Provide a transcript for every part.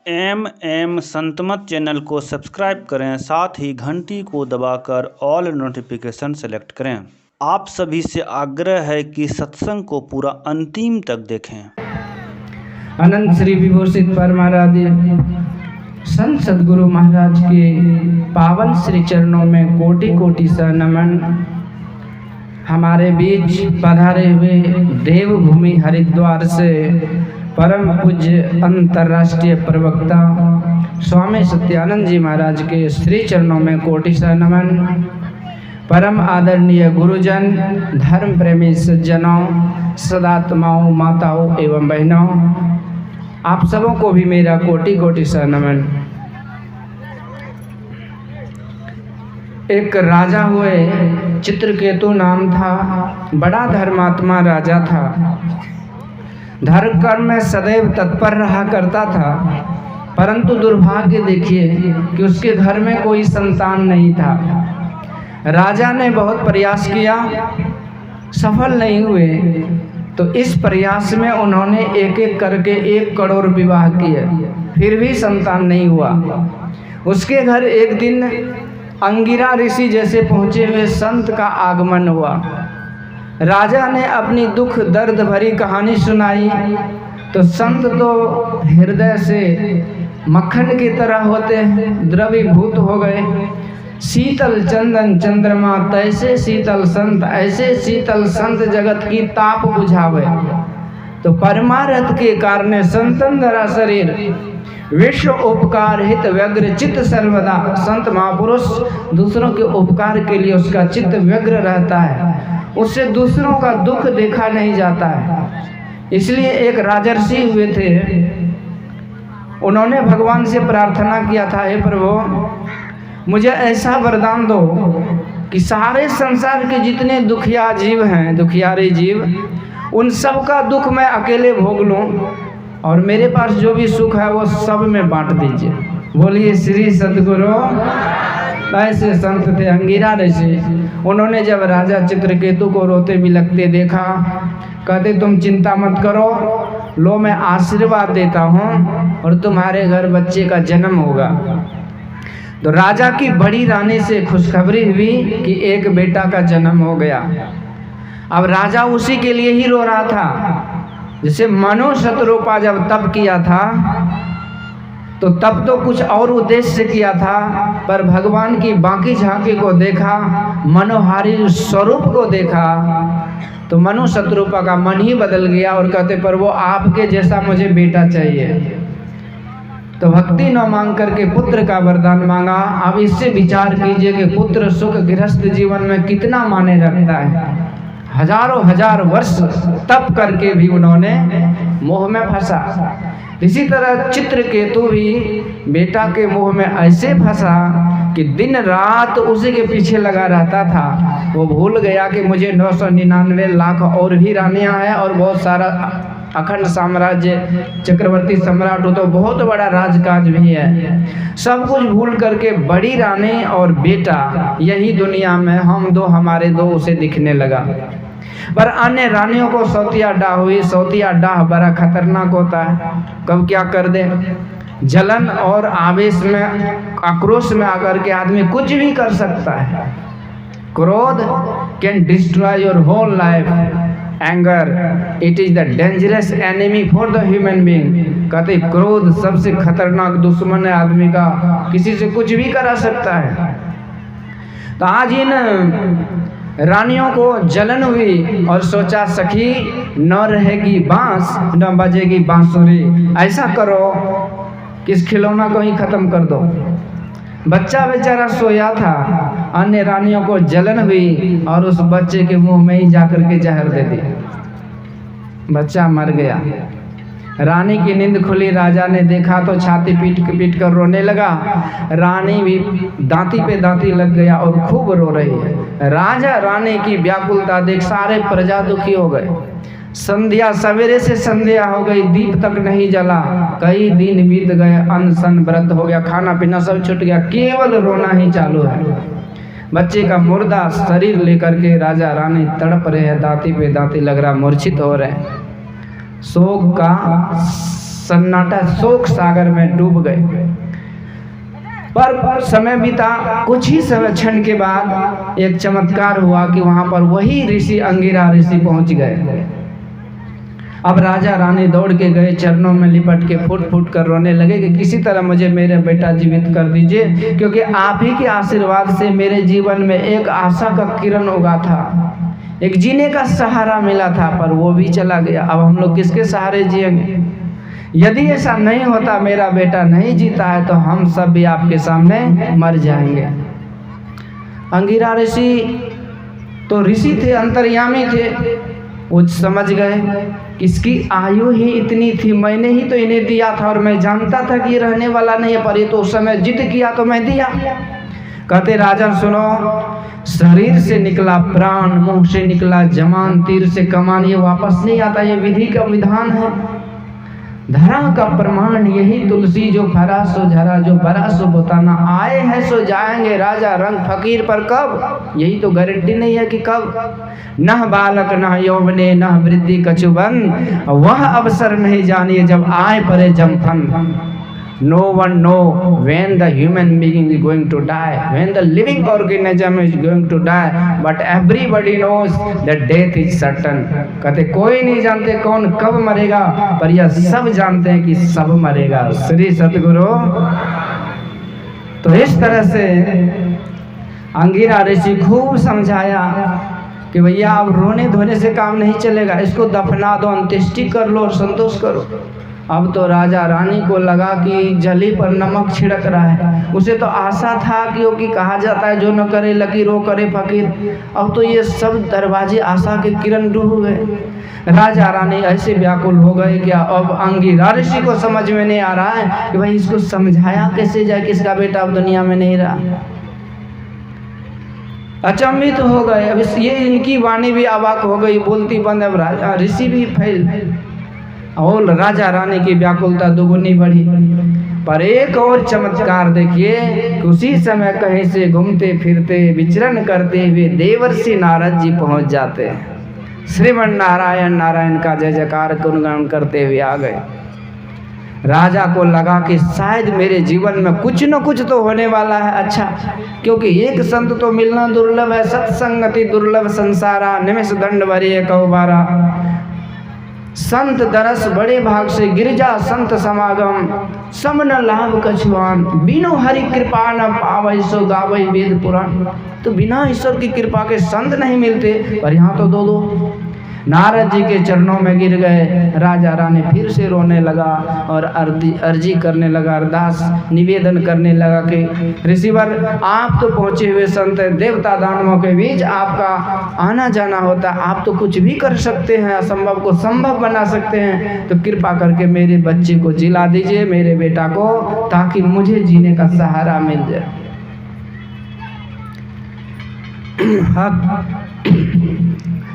Santmat channel को subscribe करें, साथ ही घंटी को दबाकर ऑल नोटिफिकेशन सेलेक्ट करें। आप सभी से आग्रह है कि सत्संग को पूरा अंतिम तक देखें। अनंत श्री विभूषित परमाराध्य संत सद्गुरु महाराज के पावन श्री चरणों में कोटि कोटि सा नमन। हमारे बीच पधारे हुए देवभूमि हरिद्वार से परम पूज्य अंतर्राष्ट्रीय प्रवक्ता स्वामी सत्यानंद जी महाराज के श्री चरणों में कोटि सा नमन। परम आदरणीय गुरुजन, धर्म प्रेमी सज्जनों, सदात्माओं, माताओं एवं बहनों, आप सबों को भी मेरा कोटि कोटि सा नमन। एक राजा हुए, चित्रकेतु नाम था। बड़ा धर्मात्मा राजा था। धर्म कर्म में सदैव तत्पर रहा करता था, परंतु दुर्भाग्य देखिए कि उसके घर में कोई संतान नहीं था। राजा ने बहुत प्रयास किया, सफल नहीं हुए, तो इस प्रयास में उन्होंने एक एक करके 1 करोड़ विवाह किए, फिर भी संतान नहीं हुआ। उसके घर एक दिन अंगिरा ऋषि जैसे पहुँचे हुए संत का आगमन हुआ। राजा ने अपनी दुख दर्द भरी कहानी सुनाई तो संत तो हृदय से मक्खन की तरह होते द्रवीभूत हो गए। शीतल चंदन चंद्रमा तैसे शीतल संत, ऐसे शीतल संत जगत की ताप बुझावे। तो परमार्थ के कारण संतन धरा शरीर, विश्व उपकार हित व्यग्र चित्त सर्वदा। संत महापुरुष दूसरों के उपकार के लिए उसका चित्त व्यग्र रहता है, उससे दूसरों का दुख देखा नहीं जाता है। इसलिए एक राजर्षि हुए थे, उन्होंने भगवान से प्रार्थना किया था, हे प्रभु मुझे ऐसा वरदान दो कि सारे संसार के जितने दुखिया जीव हैं, दुखियारे जीव, उन सब का दुख मैं अकेले भोग लूं और मेरे पास जो भी सुख है वो सब में बांट दीजिए। बोलिए श्री सद्गुरु। ऐसे संत थे अंगिरा ऋषि। उन्होंने जब राजा चित्रकेतु को रोते बिलखते देखा, कहते तुम चिंता मत करो, लो मैं आशीर्वाद देता हूँ और तुम्हारे घर बच्चे का जन्म होगा। तो राजा की बड़ी रानी से खुशखबरी हुई कि एक बेटा का जन्म हो गया। अब राजा उसी के लिए ही रो रहा था। जैसे मनु शतरूपा जब तप किया था तो तब तो कुछ और उद्देश्य से किया था, पर भगवान की बाकी झांकी को देखा, मनोहारी स्वरूप को देखा, तो मनु शतरूपा का मन ही बदल गया और कहते पर वो आपके जैसा मुझे बेटा चाहिए। तो भक्ति न मांग करके पुत्र का वरदान मांगा। अब इससे विचार कीजिए कि पुत्र सुख गृहस्थ जीवन में कितना माने रखता है। हजारों हजार वर्ष तप करके भी उन्होंने मोह में फंसा। इसी तरह चित्रकेतु भी बेटा के मोह में ऐसे फंसा कि दिन रात उसी के पीछे लगा रहता था। वो भूल गया कि मुझे 999 लाख और भी रानियां हैं और बहुत सारा अखंड साम्राज्य, चक्रवर्ती सम्राट हो तो बहुत बड़ा राजकाज भी है। सब कुछ भूल करके बड़ी रानी और बेटा यही दुनिया में हम दो, हमारे दो उसे दिखने लगा। पर अन्य रानियों को सौतिया डाह हुई। सौतिया डाह बड़ा खतरनाक होता है, कब क्या कर दे। जलन और आवेश में, आक्रोश में आकर के आदमी कुछ भी कर सकता है। क्रोध can destroy your whole life. Anger it is the dangerous enemy for the human being. कहते क्रोध सबसे खतरनाक दुश्मन है आदमी का, किसी से कुछ भी करा सकता है। तो आज इन रानियों को जलन हुई और सोचा सखी न रहेगी बांस न बजेगी बांसुरी, ऐसा करो कि इस खिलौना को ही खत्म कर दो। बच्चा बेचारा सोया था, अन्य रानियों को जलन हुई और उस बच्चे के मुंह में ही जाकर के जहर दे दी। बच्चा मर गया। रानी की नींद खुली। राजा ने देखा तो छाती पीट कर रोने लगा। रानी भी दांती पे दांती लग गया और खूब रो रही है। राजा रानी की व्याकुलता देख सारे प्रजा दुखी हो गए। संध्या, सवेरे से संध्या हो गई, दीप तक नहीं जला। कई दिन बीत गए, अन्न सन व्रत हो गया, खाना पीना सब छूट गया, केवल रोना ही चालू है। बच्चे का मुर्दा शरीर लेकर के राजा रानी तड़प रहे हैं, दांती पे दांती लग रहा, मूर्छित हो रहे हैं। शोक का सन्नाटा शोक सागर में डूब गए। पर समय बीता, कुछ ही समय क्षण के बाद एक चमत्कार हुआ कि वहां पर वही ऋषि अंगिरा ऋषि पहुंच गए। अब राजा रानी दौड़ के गए, चरणों में लिपट के फुट फुट कर रोने लगे कि किसी तरह मुझे मेरे बेटा जीवित कर दीजिए, क्योंकि आप ही के आशीर्वाद से मेरे जीवन में एक आशा का किरण उगा था, एक जीने का सहारा मिला था, पर वो भी चला गया। अब हम लोग किसके सहारे जिएंगे? यदि ऐसा नहीं होता, मेरा बेटा नहीं जीता है, तो हम सब भी आपके सामने मर जाएंगे। अंगिरा ऋषि तो ऋषि थे, अंतर्यामी थे, वो समझ गए कि इसकी आयु ही इतनी थी, मैंने ही तो इन्हें दिया था और मैं जानता था कि ये रहने वाला नहीं है, पर ये तो उस समय जिद किया तो मैं दिया। कहते राजन सुनो, शरीर से निकला प्राण, मुंह से निकला जमान, तीर से कमान, ये वापस नहीं आता, ये विधि का विधान है। धरा का प्रमाण यही तुलसी, जो भरा सो झरा, जो भरा सो बुताना, आए हैं सो जाएंगे राजा रंग फकीर, पर कब? यही तो गारंटी नहीं है कि कब। न बालक न यौवने न वृद्धि कछुबन, वह अवसर नहीं जानिए जब आए परे जमथन। No one know when the human being is going to die, when the living organism is going to die, but everybody knows that death is certain। कहते कोई नहीं जानते कौन कब मरेगा, पर यह सब जानते हैं कि सब मरेगा। श्री सतगुरु। तो इस तरह से अंगिरा ऋषि खूब समझाया कि भैया अब रोने धोने से काम नहीं चलेगा, इसको दफना दो, अंत्येष्टि कर लो और संतोष करो। अब तो राजा रानी को लगा कि जली पर नमक छिड़क रहा है। उसे तो आशा था कि कहा जाता है जो न करे लकीर वो करे फकीर। अब तो ये सब दरवाजे आशा के किरण डूब गए। राजा रानी ऐसे व्याकुल हो गए कि अब अंगिरा ऋषि को समझ में नहीं आ रहा है कि भाई इसको समझाया कैसे जाए, किसका बेटा अब दुनिया में नहीं रहा। अचंभित हो गए। अब ये इनकी वाणी भी अवाक हो गई, बोलती बंद। अब राजा ऋषि भी फैल और राजा रानी की व्याकुलता दुगुनी बढ़ी। पर एक और चमत्कार देखिए कि उसी समय कहीं से घूमते फिरते विचरण करते हुए देवर्षि नारद जी पहुंच जाते हैं। श्रीमन नारायण नारायण का जय जयकार गुणगान करते हुए आ गए। राजा को लगा कि शायद मेरे जीवन में कुछ न कुछ तो होने वाला है अच्छा, क्योंकि एक संत तो मिलना दुर्लभ है, सत्संगति दुर्लभ संसारा, निमिष दंड भरिए कौबारा। संत दरस बड़े भाग से गिरजा संत समागम, सम न लाभ कछुआन, बिनु हरि कृपा न पावै सो गावै वेद पुराण। तो बिना ईश्वर की कृपा के संत नहीं मिलते, पर यहाँ तो दो नारद जी के चरणों में गिर गए। राजा रानी फिर से रोने लगा और अर्जी करने लगा, अरदास निवेदन करने लगा कि ऋषिवर आप तो पहुँचे हुए संत हैं, देवता दानवों के बीच आपका आना जाना होता, आप तो कुछ भी कर सकते हैं, असंभव को संभव बना सकते हैं। तो कृपा करके मेरे बच्चे को जिला दीजिए, मेरे बेटा को, ताकि मुझे जीने का सहारा मिल जाए।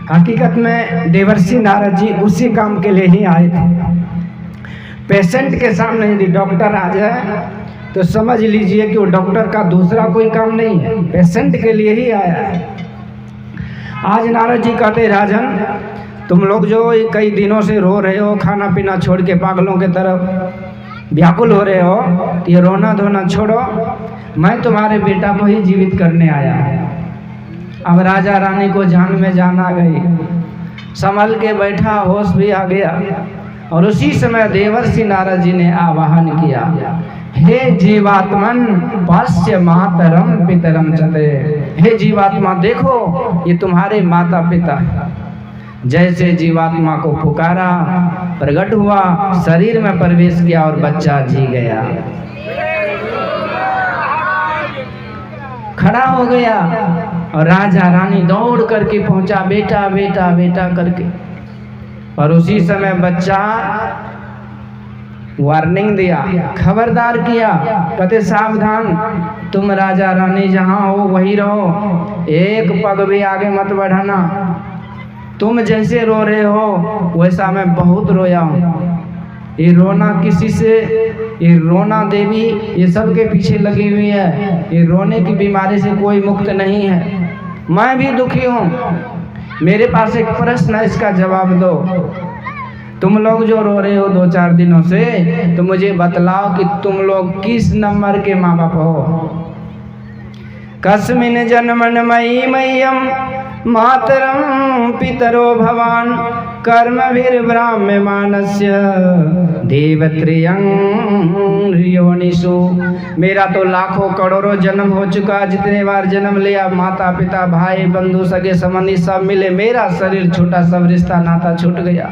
हकीकत में देवर्षि नारद जी उसी काम के लिए ही आए थे। पेशेंट के सामने यदि डॉक्टर आ जाए तो समझ लीजिए कि वो डॉक्टर का दूसरा कोई काम नहीं है, पेशेंट के लिए ही आया है। आज नारद जी कहते राजन, तुम लोग जो कई दिनों से रो रहे हो, खाना पीना छोड़ के पागलों के तरफ व्याकुल हो रहे हो, ये रोना धोना छोड़ो, मैं तुम्हारे बेटा को ही जीवित करने आया है। अब राजा रानी को जान में जान आ गई, संभल के बैठा, होश भी आ गया। और उसी समय देवर्षि नारद जी ने आवाहन किया, हे जीवात्मन पास्य मातरम पितरम चते। हे जीवात्मा देखो, ये तुम्हारे माता पिता। जैसे जीवात्मा को पुकारा, प्रकट हुआ, शरीर में प्रवेश किया और बच्चा जी गया, खड़ा हो गया। और राजा रानी दौड़ करके पहुंचा, बेटा बेटा बेटा करके। और उसी समय बच्चा वार्निंग दिया, खबरदार किया, कहते सावधान, तुम राजा रानी जहां हो वहीं रहो, एक पग भी आगे मत बढ़ाना। तुम जैसे रो रहे हो वैसा मैं बहुत रोया हूँ। ये रोना किसी से, ये रोना देवी ये सब के पीछे लगी हुई है, ये रोने की बीमारी से कोई मुक्त नहीं है। मैं भी दुखी हूँ, मेरे पास एक प्रश्न है, इसका जवाब दो। तुम लोग जो रो रहे हो 2-4 दिनों से, तो मुझे बतलाओ कि तुम लोग किस नंबर के माँ बाप हो। कस्मिन जन्मन मयि मह्यम मातरम पितरो भवान कर्मभिर्ब्राह्म्यमानस्य देवत्रियं योनिषु। मेरा तो लाखों करोड़ों जन्म हो चुका, जितने बार जन्म लिया, माता पिता भाई बंधु सगे संबंधी सब मिले, मेरा शरीर छूटा, सब रिश्ता नाता छूट गया।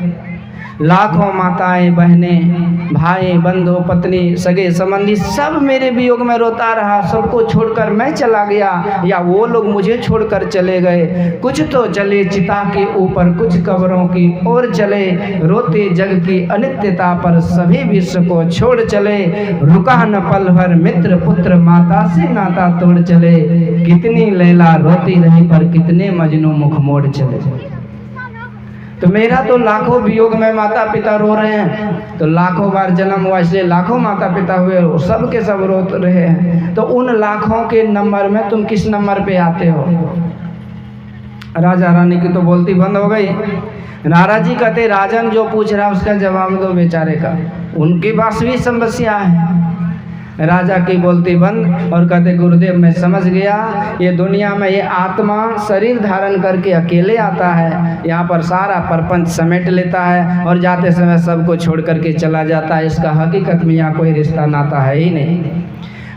लाखों माताएं बहनें भाई बंधु पत्नी सगे संबंधी सब मेरे वियोग में रोता रहा। सबको छोड़कर मैं चला गया या वो लोग मुझे छोड़कर चले गए। कुछ तो चले चिता के ऊपर, कुछ कब्रों की ओर चले, रोते जग की अनित्यता पर सभी विश्व को छोड़ चले। रुका न पल भर मित्र पुत्र माता से नाता तोड़ चले। कितनी लैला रोती रही पर कितने मजनू मुख मोड़ चले। तो मेरा तो लाखों वियोग में माता पिता रो रहे हैं, तो लाखों बार जन्म हुआ इसलिए लाखों माता पिता हुए, सब के सब रो रहे हैं। तो उन लाखों के नंबर में तुम किस नंबर पे आते हो? राजा रानी की तो बोलती बंद हो गई। नारद जी कहते राजन जो पूछ रहा उसका जवाब दो बेचारे का, उनकी पास भी समस्या है। राजा की बोलती बंद और कहते गुरुदेव मैं समझ गया, ये दुनिया में ये आत्मा शरीर धारण करके अकेले आता है, यहाँ पर सारा प्रपंच समेट लेता है और जाते समय सबको छोड़ करके चला जाता है। इसका हकीकत में यहाँ कोई रिश्ता नाता है ही नहीं।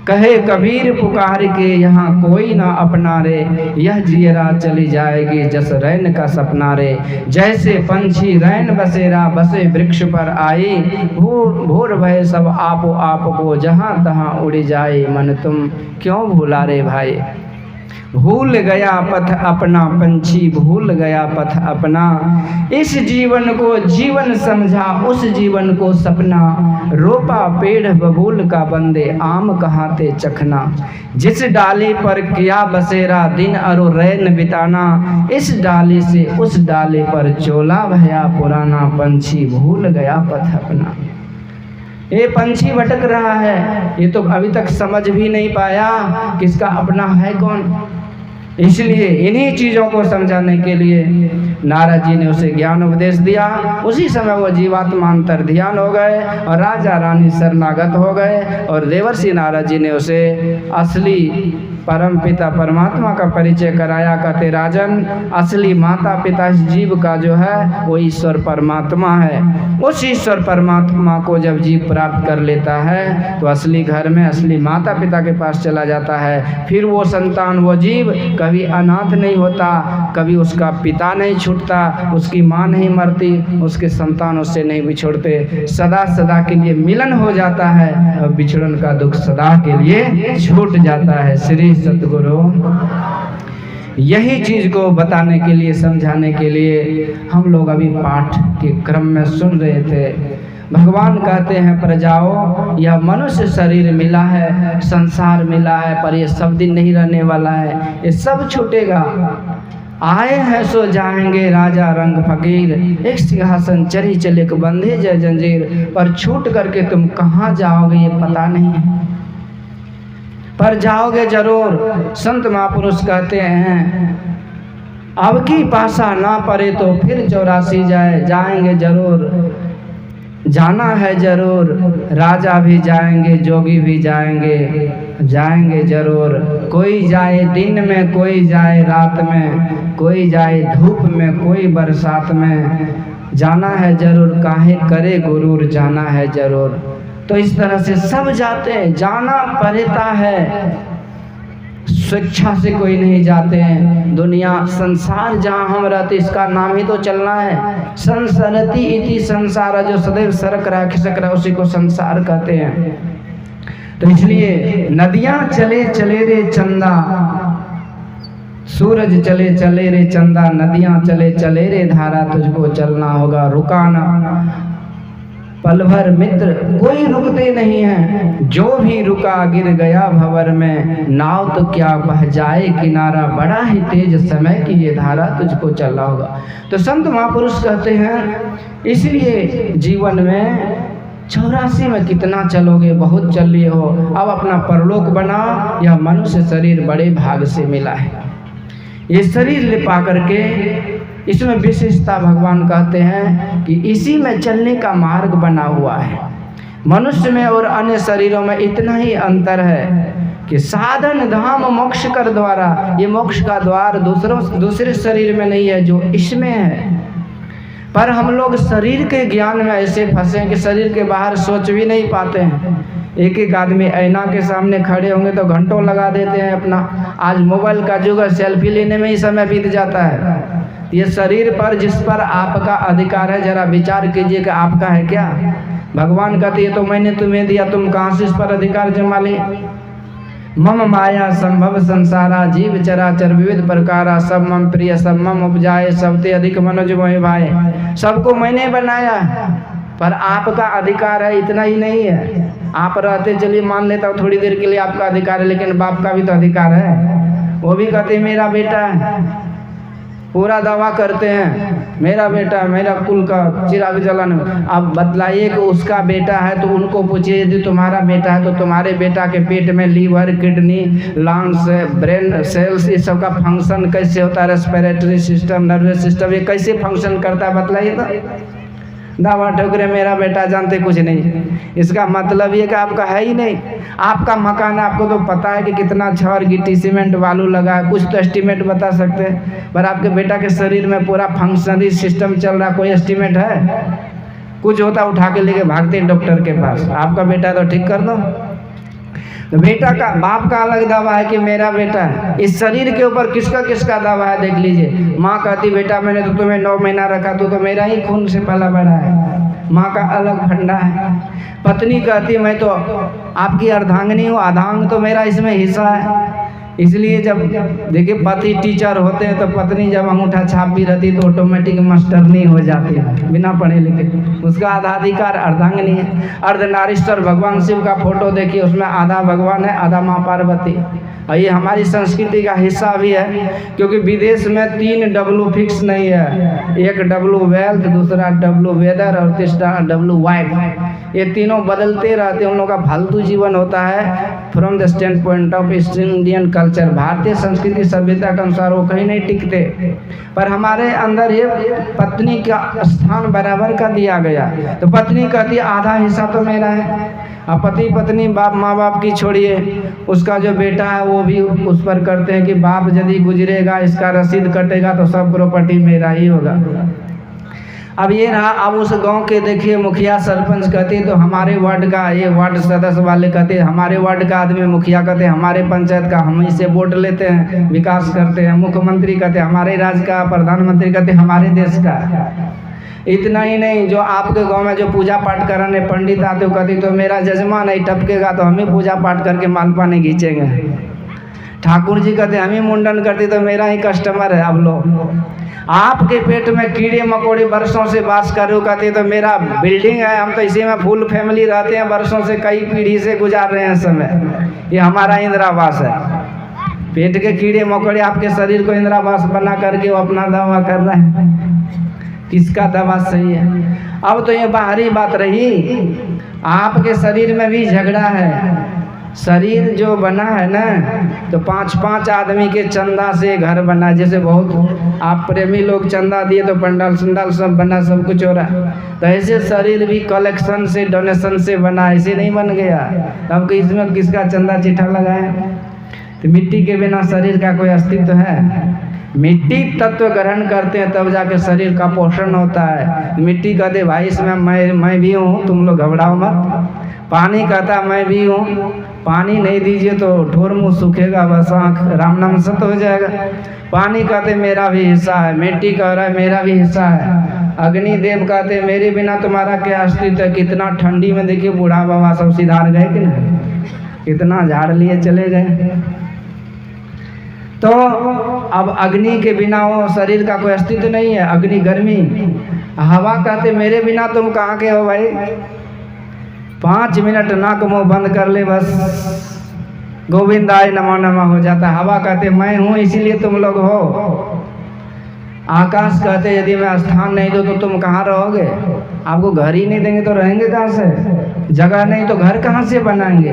कहे कबीर पुकार के यहाँ कोई ना अपना रे, यह जियरा चली जाएगी जस रैन का सपना रे। जैसे पंछी रैन बसेरा बसे वृक्ष पर आई, भोर भय सब आप को जहाँ तहाँ उड़ जाए। मन तुम क्यों भूला रे भाई, भूल गया पथ अपना पंछी, भूल गया पथ अपना। इस जीवन को जीवन समझा, उस जीवन को सपना। रोपा पेड़ बबूल का बंदे, आम कहाँ थे चखना। जिस डाली पर किया बसेरा, दिन अरो रैन बिताना। इस डाली से उस डाली पर चोला भया पुराना, पंछी भूल गया पथ अपना। ये पंछी भटक रहा है, ये तो अभी तक समझ भी नहीं पाया किसका अपना है कौन। इसलिए इन्हीं चीज़ों को समझाने के लिए नारद जी ने उसे ज्ञान उपदेश दिया। उसी समय वो जीवात्मा अंतर ध्यान हो गए और राजा रानी शरणागत हो गए और देवर्षि नारद जी ने उसे असली परम पिता परमात्मा का परिचय कराया। कहते राजन असली माता पिता इस जीव का जो है वो ईश्वर परमात्मा है। उस ईश्वर परमात्मा को जब जीव प्राप्त कर लेता है तो असली घर में असली माता पिता के पास चला जाता है। फिर वो संतान वो जीव कभी अनाथ नहीं होता, कभी उसका पिता नहीं छूटता, उसकी माँ नहीं मरती, उसके संतान उससे नहीं बिछोड़ते। सदा सदा के लिए मिलन हो जाता है और बिछड़न का दुख सदा के लिए छूट जाता है। श्री सतगुरु यही चीज को बताने के लिए समझाने के लिए हम लोग अभी पाठ के क्रम में सुन रहे थे। भगवान कहते हैं प्रजाओं यह मनुष्य शरीर मिला है, संसार मिला है, पर ये सब दिन नहीं रहने वाला है, ये सब छूटेगा। आए हैं सो जाएंगे राजा रंग फकीर, एक सिंहासन चढ़ी चले के बंधे जय जंजीर। पर छूट करके तुम कहाँ जाओगे ये पता नहीं, पर जाओगे जरूर। संत महापुरुष कहते हैं अब की पासा ना पड़े तो फिर 84 जाएंगे जरूर, जाना है जरूर। राजा भी जाएंगे जोगी भी जाएंगे जरूर। कोई जाए दिन में कोई जाए रात में, कोई जाए धूप में कोई बरसात में, जाना है जरूर काहे करे गुरूर, जाना है जरूर। तो इस तरह से सब जाते हैं, जाना पड़ता है, स्वेच्छा से कोई नहीं जाते हैं। दुनिया संसार जहाँ हम रहते इसका नाम ही तो चलना है। संसरति इति संसार, जो सदैव सरक रहा खिसक रहा उसी को संसार कहते हैं। तो इसलिए नदियाँ चले चले रे चंदा, सूरज चले चले रे चंदा, नदियाँ चले चले रे धारा, तुझको चलना होगा रुकाना। पल भर मित्र कोई रुकते नहीं हैं, जो भी रुका गिर गया भंवर में। नाव तो क्या बह जाए किनारा, बड़ा ही तेज समय की ये धारा, तुझको चलना होगा। तो संत महापुरुष कहते हैं इसलिए जीवन में 84 में कितना चलोगे, बहुत चल लिए हो। अब अपना परलोक बनाओ। यह मनुष्य शरीर बड़े भाग से मिला है। ये शरीर ले पा करके इसमें विशेषता भगवान कहते हैं कि इसी में चलने का मार्ग बना हुआ है। मनुष्य में और अन्य शरीरों में इतना ही अंतर है कि साधन धाम मोक्ष कर द्वारा, ये मोक्ष का द्वार दूसरे शरीर में नहीं है जो इसमें है। पर हम लोग शरीर के ज्ञान में ऐसे फंसे हैं कि शरीर के बाहर सोच भी नहीं पाते हैं। एक एक आदमी ऐना के सामने खड़े होंगे तो घंटों लगा देते हैं अपना। आज मोबाइल का युग है, सेल्फी लेने में ही समय बीत जाता है। ये शरीर पर जिस पर आपका अधिकार है, जरा विचार कीजिए कि आपका है क्या? भगवान कहते हैं तो मैंने तुम्हें दिया, तुम कहाँ से इस पर अधिकार जमा ले? मम माया संभव संसारा जीव चराचर विविध प्रकारा, सब मम प्रिय सब मम उपजाए, सबते अधिक मनोज मोहि भाए। सबको मैंने बनाया, पर आपका अधिकार है इतना ही नहीं है। आप रहते, चलिए मान लेता हूँ थोड़ी देर के लिए आपका अधिकार है, लेकिन बाप का भी तो अधिकार है। वो भी कहते मेरा बेटा है, पूरा दावा करते हैं मेरा बेटा, मेरा कुल का चिराग जलन। अब बतलाइए कि उसका बेटा है तो उनको पूछिए यदि तुम्हारा बेटा है तो तुम्हारे बेटा के पेट में liver, kidney, lungs, brain cells, इस सब का फंक्शन कैसे होता है? रेस्पिरेटरी सिस्टम, नर्वस सिस्टम, ये कैसे फंक्शन करता है बतलाइए तो। दावा ठोकरे मेरा बेटा, जानते कुछ नहीं। इसका मतलब ये कि आपका है ही नहीं। आपका मकान है, आपको तो पता है कि कितना छड़ गिट्टी सीमेंट बालू लगा है, कुछ तो एस्टीमेट बता सकते हैं। पर आपके बेटा के शरीर में पूरा फंक्शनरी सिस्टम चल रहा, कोई एस्टीमेट है? कुछ होता उठा के लेके भागते डॉक्टर के पास। आपका बेटा है तो ठीक कर दो। तो बेटा का, बाप का अलग दावा है कि मेरा बेटा है। इस शरीर के ऊपर किसका किसका दावा है देख लीजिए। माँ कहती बेटा मैंने तो तुम्हें 9 महीना रखा, तो मेरा ही खून से पला बड़ा है, माँ का अलग फंडा है। पत्नी कहती मैं तो आपकी अर्धांगिनी हूँ, अर्धांग तो मेरा इसमें हिस्सा है। इसलिए जब देखिए पति टीचर होते हैं तो पत्नी जब अंगूठा छाप भी रहती तो ऑटोमेटिक मास्टरनी हो जाती है बिना पढ़े लिखे। उसका आधा अधिकार अर्धांगिनी है। अर्धनारीश्वर भगवान शिव का फोटो देखिए, उसमें आधा भगवान है आधा माँ पार्वती। और ये हमारी संस्कृति का हिस्सा भी है, क्योंकि विदेश में 3 W फिक्स नहीं है। एक W वेल्थ, दूसरा W वेदर और तीसरा W वाइफ। ये तीनों बदलते रहते हैं। उन लोगों का फालतू जीवन होता है from the stand point of east Indian culture. भारतीय संस्कृति सभ्यता के अनुसार वो कहीं नहीं टिकते, पर हमारे अंदर ये पत्नी का स्थान बराबर का दिया गया। तो पत्नी कहती आधा हिस्सा तो मेरा है। अब पति पत्नी बाप माँ बाप की छोड़िए, उसका जो बेटा है वो भी उस पर करते हैं कि बाप यदि गुजरेगा इसका रसीद कटेगा तो सब प्रॉपर्टी मेरा ही होगा। अब ये रहा। अब उस गांव के देखिए मुखिया सरपंच कहते तो हमारे वार्ड का, ये वार्ड सदस्य वाले कहते हमारे वार्ड का आदमी मुखिया कहते हमारे पंचायत का, हम इससे वोट लेते हैं विकास करते हैं। मुख्यमंत्री कहते हमारे राज्य का, प्रधानमंत्री कहते हमारे देश का। इतना ही नहीं, जो आपके गांव में जो पूजा पाठ कराने पंडित आते हो कहते तो मेरा जजमान नहीं टपकेगा तो हम ही पूजा पाठ करके मालपा नहीं खींचेंगे। ठाकुर जी कहते हम ही मुंडन करते तो मेरा ही कस्टमर है। अब लोग आपके पेट में कीड़े मकोड़े वर्षों से वास कर रहे हो कहते तो मेरा बिल्डिंग है, हम तो इसी में फुल फैमिली रहते हैं, वर्षों से कई पीढ़ी से गुजार रहे हैं समय, ये हमारा इंदिरावास है। पेट के कीड़े मकोड़े आपके शरीर को इंदिरावास बना करके वो अपना दावा कर रहे हैं। किसका दावा सही है? अब तो ये बाहरी बात रही, आपके शरीर में भी झगड़ा है। शरीर जो बना है ना, तो 5-5 आदमी के चंदा से घर बना। जैसे बहुत आप प्रेमी लोग चंदा दिए तो पंडाल संडाल सब बना, सब कुछ हो रहा। तो ऐसे शरीर भी कलेक्शन से, डोनेशन से बना, ऐसे नहीं बन गया। अब इसमें किसका चंदा चिट्ठा लगा है? तो मिट्टी के बिना शरीर का कोई अस्तित्व है? मिट्टी तत्व ग्रहण करते हैं तब जाके शरीर का पोषण होता है। मिट्टी कहते भाई इसमें मैं भी हूँ, तुम लोग घबराओ मत। पानी कहता मैं भी हूँ, पानी नहीं दीजिए तो ठोर मुँह सूखेगा, बस आँख राम नाम सत हो जाएगा। पानी कहते मेरा भी हिस्सा है। मिट्टी कह रहा है मेरा भी हिस्सा है। अग्नि देव कहते मेरे बिना तुम्हारा क्या अस्तित्व है। कितना ठंडी में देखिए बूढ़ा बाबा सब सिधार गए कि नहीं, कितना झाड़ लिए चले गए। तो अब अग्नि के बिना वो शरीर का कोई अस्तित्व नहीं है। अग्नि गर्मी, हवा कहते मेरे बिना तुम कहाँ के हो भाई। 5 मिनट नाक मुँह बंद कर ले बस गोविंदाय नमो नमः हो जाता। हवा कहते मैं हूँ इसीलिए तुम लोग हो। आकाश कहते यदि मैं स्थान नहीं दूँ तो तुम कहाँ रहोगे। आपको घर ही नहीं देंगे तो रहेंगे कहाँ से? जगह नहीं तो घर कहाँ से बनाएंगे?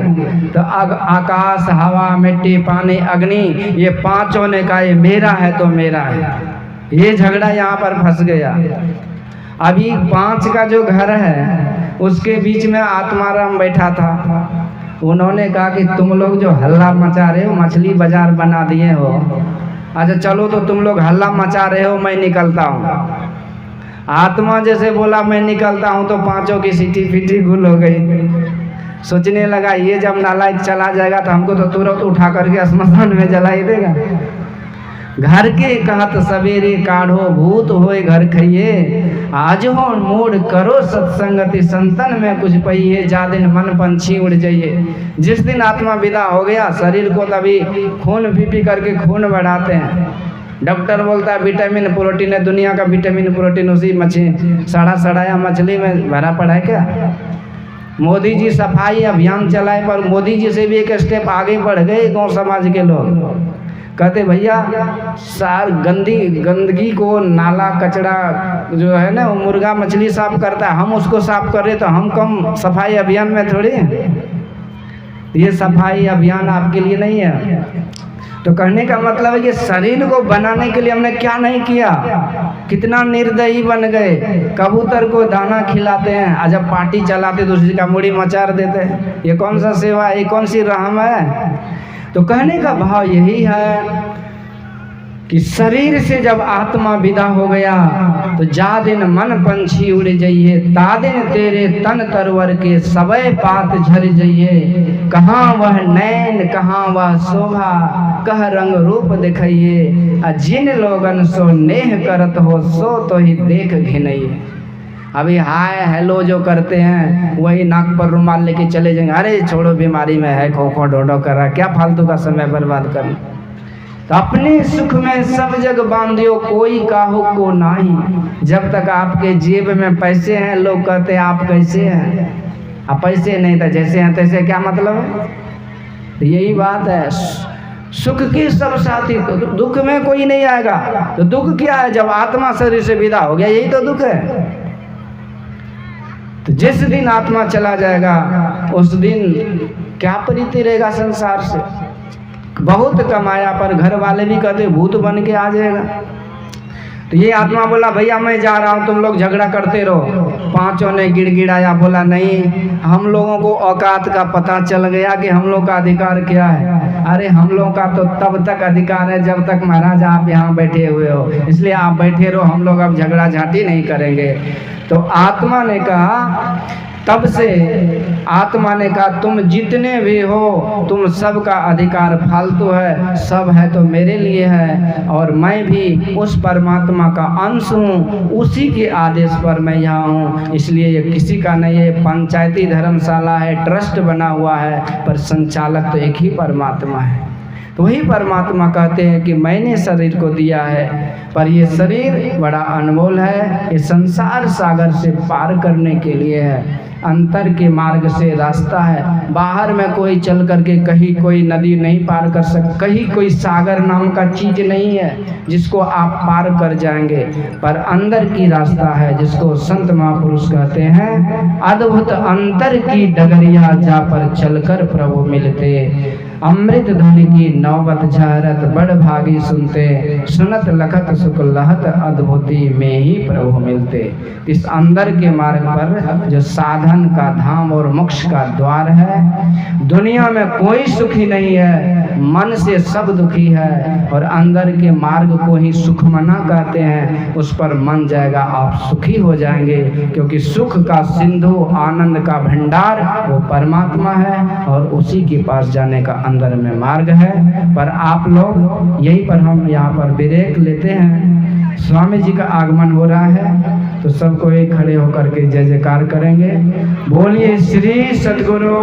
तो आकाश, हवा, मिट्टी, पानी, अग्नि, ये पांचों ने कहा ये मेरा है तो मेरा है। ये झगड़ा यहाँ पर फंस गया। अभी 5 का जो घर है उसके बीच में आत्माराम बैठा था। उन्होंने कहा कि तुम लोग जो हल्ला मचा रहे हो, मछली बाजार बना दिए हो, अच्छा चलो तो तुम लोग हल्ला मचा रहे हो, मैं निकलता हूँ। आत्मा जैसे बोला मैं निकलता हूँ तो 5 की सीटी फीटी गुल हो गई। सोचने लगा ये जब नालायक चला जाएगा तो हमको तो तुरंत उठा करके स्मशान में जला ही देगा। घर के कहत सवेरे काढ़ो, भूत होए घर खइए, आज हो मोड़ करो सत्संगति, संतन में कुछ पहिए, जा दिन मन पंछी उड़ जाइए। जिस दिन आत्मा विदा हो गया, शरीर को तभी खून पी करके खून बढ़ाते हैं। डॉक्टर बोलता है विटामिन प्रोटीन है, दुनिया का विटामिन प्रोटीन उसी सड़ाया मछली में भरा पड़ा है क्या? मोदी जी सफाई अभियान चलाए, पर मोदी जी से भी एक स्टेप आगे बढ़ गए गांव समाज के लोग। कहते भैया सार गंदगी को, नाला कचरा जो है ना, वो मुर्गा मछली साफ करता है, हम उसको साफ कर रहे तो हम कम सफाई अभियान में थोड़ी हैं। ये सफाई अभियान आपके लिए नहीं है। तो कहने का मतलब है कि शरीर को बनाने के लिए हमने क्या नहीं किया। कितना निर्दयी बन गए। कबूतर को दाना खिलाते हैं, आज जब पार्टी चलाते दूसरी का मुड़ी मचार देते हैं। ये कौन सा सेवा है, ये कौन सी रहम है? तो कहने का भाव यही है कि शरीर से जब आत्मा विदा हो गया तो जा दिन मन पंछी उड़ जाइए, ता दिन तेरे तन तरवर के सबे पात झर जाइए। कहाँ वह नैन कहाँ वह शोभा, कह रंग रूप दिखाइए, जिन लोगन सो नेह करत हो सो तो ही देख घिनइए। अभी हाय हेलो जो करते हैं वही नाक पर रुमाल लेके चले जाएंगे, अरे छोड़ो बीमारी में है, खो खो ढोढो कर रहा है, क्या फालतू का समय बर्बाद करना। तो अपने सुख में सब जग बांधियो, कोई काहू को नहीं। जब तक आपके जेब में पैसे हैं लोग कहते हैं आप कैसे हैं, अब पैसे नहीं तो जैसे हैं तैसे, क्या मतलब है? तो यही बात है, सुख की सब साथी, दुख में कोई नहीं आएगा। तो दुख क्या है? जब आत्मा शरीर से विदा हो गया, यही तो दुख है। तो जिस दिन आत्मा चला जाएगा उस दिन क्या प्रीति रहेगा संसार से। बहुत कमाया पर घर वाले भी कहते भूत बन के आ जाएगा। तो ये आत्मा बोला भैया मैं जा रहा हूँ, तुम लोग झगड़ा करते रहो। 5 ने गिड़गिड़ाया, बोला नहीं, हम लोगों को औकात का पता चल गया कि हम लोग का अधिकार क्या है। अरे हम लोग का तो तब तक अधिकार है जब तक महाराज आप यहाँ बैठे हुए हो, इसलिए आप बैठे रहो, हम लोग अब झगड़ा झांटी नहीं करेंगे। तो आत्मा ने कहा, तब से आत्मा ने कहा तुम जितने भी हो तुम सबका अधिकार फालतू है, सब है तो मेरे लिए है, और मैं भी उस परमात्मा का अंश हूँ, उसी के आदेश पर मैं यहाँ हूँ। इसलिए ये किसी का नहीं है, पंचायती धर्मशाला है, ट्रस्ट बना हुआ है, पर संचालक तो एक ही परमात्मा है। तो वही परमात्मा कहते हैं कि मैंने शरीर को दिया है, पर ये शरीर बड़ा अनमोल है, ये संसार सागर से पार करने के लिए है, अंतर के मार्ग से रास्ता है। बाहर में कोई चल करके कहीं कोई नदी नहीं पार कर सकता, कहीं कोई सागर नाम का चीज नहीं है जिसको आप पार कर जाएंगे, पर अंदर की रास्ता है जिसको संत महापुरुष कहते हैं अद्भुत अंतर की डगरिया, जा पर चलकर प्रभु मिलते। अमृत धुनि की नौबत झरत, बड़ भागी सुनते, सुनत लखत सुख लहत, अद्भुति में ही प्रभु मिलते। इस अंदर के मार्ग पर जो साधन का धाम और मोक्ष का द्वार है, दुनिया में कोई सुखी नहीं है, मन से सब दुखी है, और अंदर के मार्ग को ही सुख मना कहते हैं। उस पर मन जाएगा आप सुखी हो जाएंगे, क्योंकि सुख का सिंधु, आनंद का भंडार वो परमात्मा है, और उसी के पास जाने का अंदर में मार्ग है। पर आप लोग यहीं पर हम यहाँ पर ब्रेक लेते हैं। स्वामी जी का आगमन हो रहा है, तो सबको एक खड़े होकर के जय जयकार करेंगे। बोलिए श्री सद्गुरु